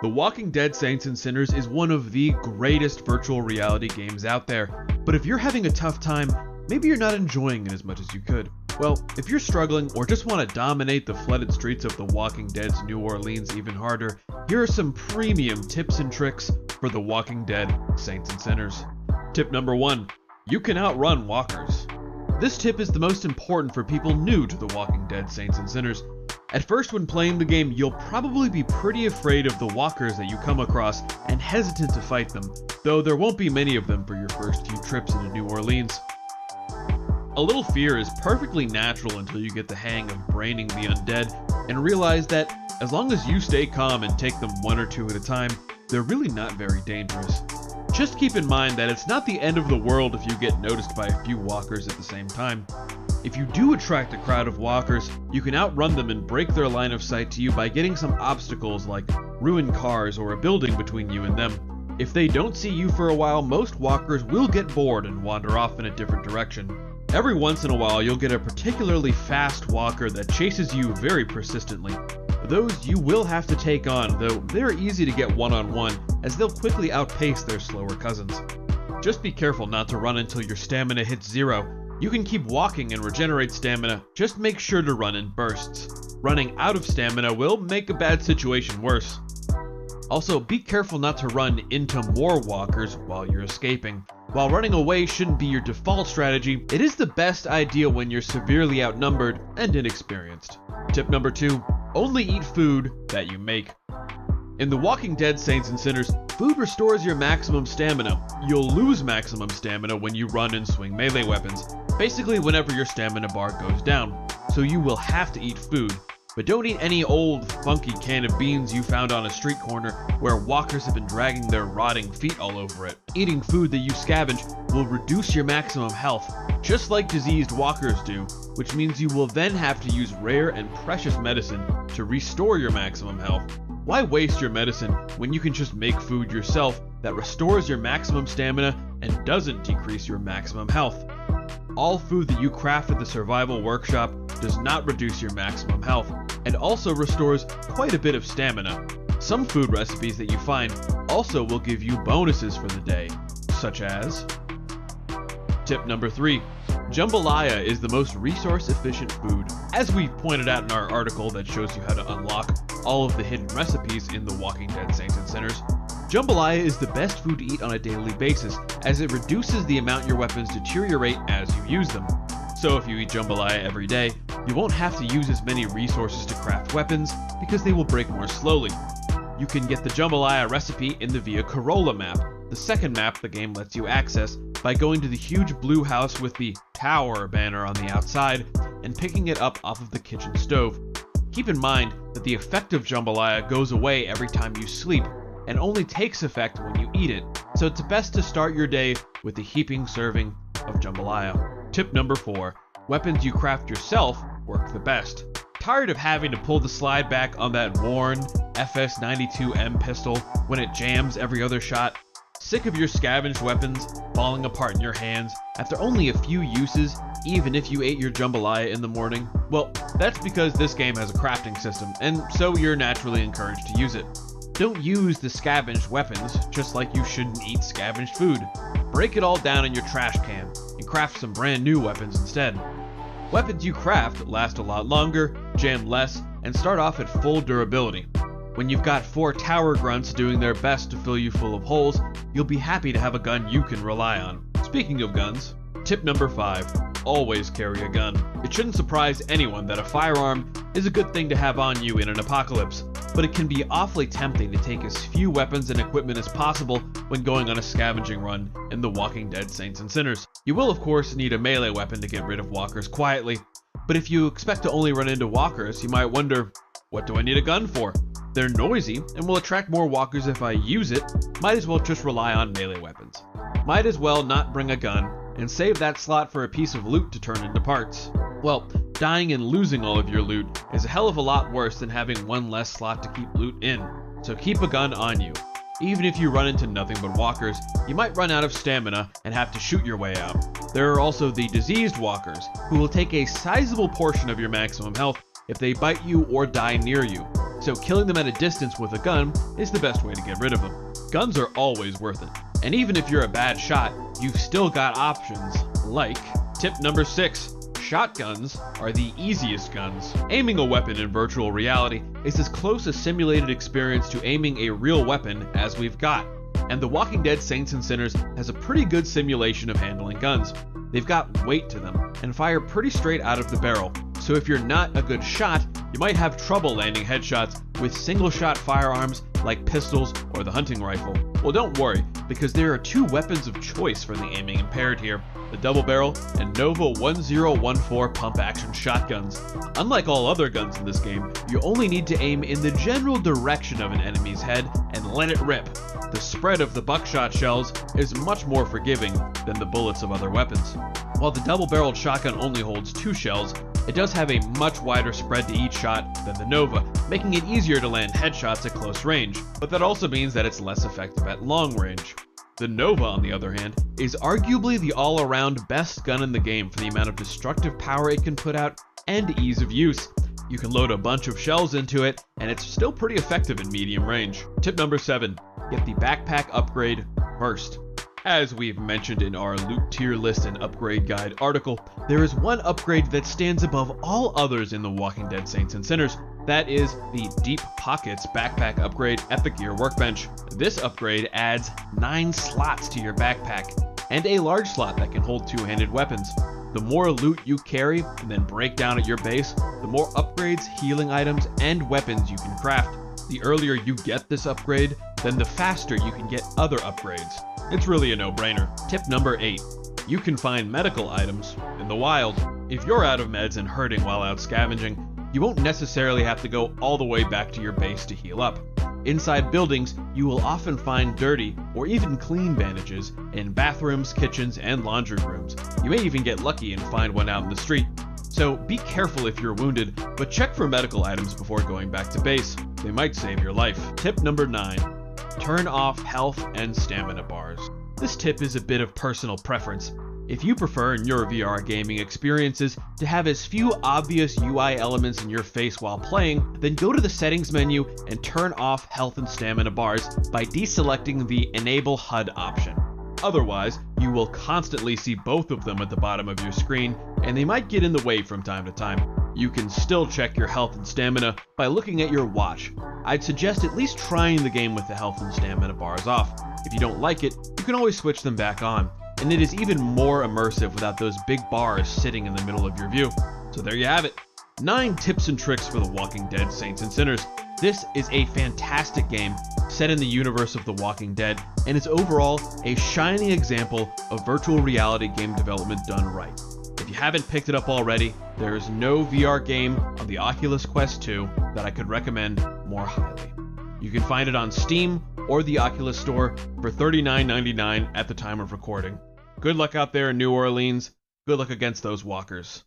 The Walking Dead Saints and Sinners is one of the greatest virtual reality games out there, but if you're having a tough time, maybe you're not enjoying it as much as you could. Well, if you're struggling or just want to dominate the flooded streets of The Walking Dead's New Orleans even harder, here are some premium tips and tricks for The Walking Dead Saints and Sinners. Tip number 1. You can outrun walkers. This tip is the most important for people new to The Walking Dead Saints and Sinners. At first, when playing the game, you'll probably be pretty afraid of the walkers that you come across and hesitant to fight them, though there won't be many of them for your first few trips into New Orleans. A little fear is perfectly natural until you get the hang of braining the undead and realize that as long as you stay calm and take them one or two at a time, they're really not very dangerous. Just keep in mind that it's not the end of the world if you get noticed by a few walkers at the same time. If you do attract a crowd of walkers, you can outrun them and break their line of sight to you by getting some obstacles like ruined cars or a building between you and them. If they don't see you for a while, most walkers will get bored and wander off in a different direction. Every once in a while, you'll get a particularly fast walker that chases you very persistently. Those you will have to take on, though they're easy to get one-on-one, as they'll quickly outpace their slower cousins. Just be careful not to run until your stamina hits 0. You can keep walking and regenerate stamina, just make sure to run in bursts. Running out of stamina will make a bad situation worse. Also, be careful not to run into more walkers while you're escaping. While running away shouldn't be your default strategy, it is the best idea when you're severely outnumbered and inexperienced. Tip number 2. Only eat food that you make. In The Walking Dead Saints and Sinners, food restores your maximum stamina. You'll lose maximum stamina when you run and swing melee weapons, basically whenever your stamina bar goes down, so you will have to eat food. But don't eat any old, funky can of beans you found on a street corner where walkers have been dragging their rotting feet all over it. Eating food that you scavenge will reduce your maximum health, just like diseased walkers do, which means you will then have to use rare and precious medicine to restore your maximum health. Why waste your medicine when you can just make food yourself that restores your maximum stamina and doesn't decrease your maximum health? All food that you craft at the survival workshop does not reduce your maximum health, and also restores quite a bit of stamina. Some food recipes that you find also will give you bonuses for the day, such as... Tip number 3. Jambalaya is the most resource-efficient food. As we pointed out in our article that shows you how to unlock all of the hidden recipes in The Walking Dead Saints and Sinners, jambalaya is the best food to eat on a daily basis, as it reduces the amount your weapons deteriorate as you use them. So if you eat jambalaya every day, you won't have to use as many resources to craft weapons, because they will break more slowly. You can get the jambalaya recipe in the Via Corolla map, the second map the game lets you access, by going to the huge blue house with the Tower banner on the outside and picking it up off of the kitchen stove. Keep in mind that the effect of jambalaya goes away every time you sleep, and only takes effect when you eat it, so it's best to start your day with a heaping serving of jambalaya. Tip number 4. Weapons you craft yourself work the best. Tired of having to pull the slide back on that worn FS92M pistol when it jams every other shot? Sick of your scavenged weapons falling apart in your hands after only a few uses, even if you ate your jambalaya in the morning? Well, that's because this game has a crafting system, and so you're naturally encouraged to use it. Don't use the scavenged weapons, just like you shouldn't eat scavenged food. Break it all down in your trash can, and craft some brand new weapons instead. Weapons you craft last a lot longer, jam less, and start off at full durability. When you've got 4 tower grunts doing their best to fill you full of holes, you'll be happy to have a gun you can rely on. Speaking of guns, tip number 5. Always carry a gun. It shouldn't surprise anyone that a firearm is a good thing to have on you in an apocalypse, but it can be awfully tempting to take as few weapons and equipment as possible when going on a scavenging run in The Walking Dead Saints and Sinners. You will of course need a melee weapon to get rid of walkers quietly, but if you expect to only run into walkers, you might wonder, what do I need a gun for? They're noisy and will attract more walkers if I use it, might as well just rely on melee weapons. Might as well not bring a gun and save that slot for a piece of loot to turn into parts. Well, dying and losing all of your loot is a hell of a lot worse than having one less slot to keep loot in, so keep a gun on you. Even if you run into nothing but walkers, you might run out of stamina and have to shoot your way out. There are also the diseased walkers, who will take a sizable portion of your maximum health if they bite you or die near you. so killing them at a distance with a gun is the best way to get rid of them. Guns are always worth it, and even if you're a bad shot, you've still got options, like tip number 6. Shotguns are the easiest guns. Aiming a weapon in virtual reality is as close a simulated experience to aiming a real weapon as we've got, and The Walking Dead Saints and Sinners has a pretty good simulation of handling guns. They've got weight to them and fire pretty straight out of the barrel, so if you're not a good shot, you might have trouble landing headshots with single-shot firearms like pistols or the hunting rifle. Well, don't worry, because there are 2 weapons of choice for the aiming impaired here: the double barrel and Nova 1014 pump-action shotguns. Unlike all other guns in this game, you only need to aim in the general direction of an enemy's head and let it rip. The spread of the buckshot shells is much more forgiving than the bullets of other weapons. While the double-barreled shotgun only holds 2 shells, it does have a much wider spread to each shot than the Nova, making it easier to land headshots at close range, but that also means that it's less effective at long range. The Nova, on the other hand, is arguably the all-around best gun in the game for the amount of destructive power it can put out and ease of use. You can load a bunch of shells into it, and it's still pretty effective in medium range. Tip number 7, get the backpack upgrade first. As we've mentioned in our loot tier list and upgrade guide article, there is one upgrade that stands above all others in The Walking Dead Saints and Sinners. That is the Deep Pockets backpack upgrade at the gear workbench. This upgrade adds 9 slots to your backpack, and a large slot that can hold 2-handed weapons. The more loot you carry and then break down at your base, the more upgrades, healing items, and weapons you can craft. The earlier you get this upgrade, then the faster you can get other upgrades. It's really a no-brainer. Tip number 8. You can find medical items in the wild. If you're out of meds and hurting while out scavenging, you won't necessarily have to go all the way back to your base to heal up. Inside buildings, you will often find dirty or even clean bandages in bathrooms, kitchens, and laundry rooms. You may even get lucky and find one out in the street. So be careful if you're wounded, but check for medical items before going back to base. They might save your life. Tip number 9. Turn off health and stamina bars. This tip is a bit of personal preference. If you prefer in your VR gaming experiences to have as few obvious UI elements in your face while playing, then go to the settings menu and turn off health and stamina bars by deselecting the Enable HUD option. Otherwise, you will constantly see both of them at the bottom of your screen, and they might get in the way from time to time. You can still check your health and stamina by looking at your watch. I'd suggest at least trying the game with the health and stamina bars off. If you don't like it, you can always switch them back on, and it is even more immersive without those big bars sitting in the middle of your view. So there you have it. 9 tips and tricks for The Walking Dead Saints and Sinners. This is a fantastic game set in the universe of The Walking Dead, and is overall a shining example of virtual reality game development done right. If you haven't picked it up already, there is no VR game on the Oculus Quest 2 that I could recommend more highly. You can find it on Steam or the Oculus Store for $39.99 at the time of recording. Good luck out there in New Orleans. Good luck against those walkers.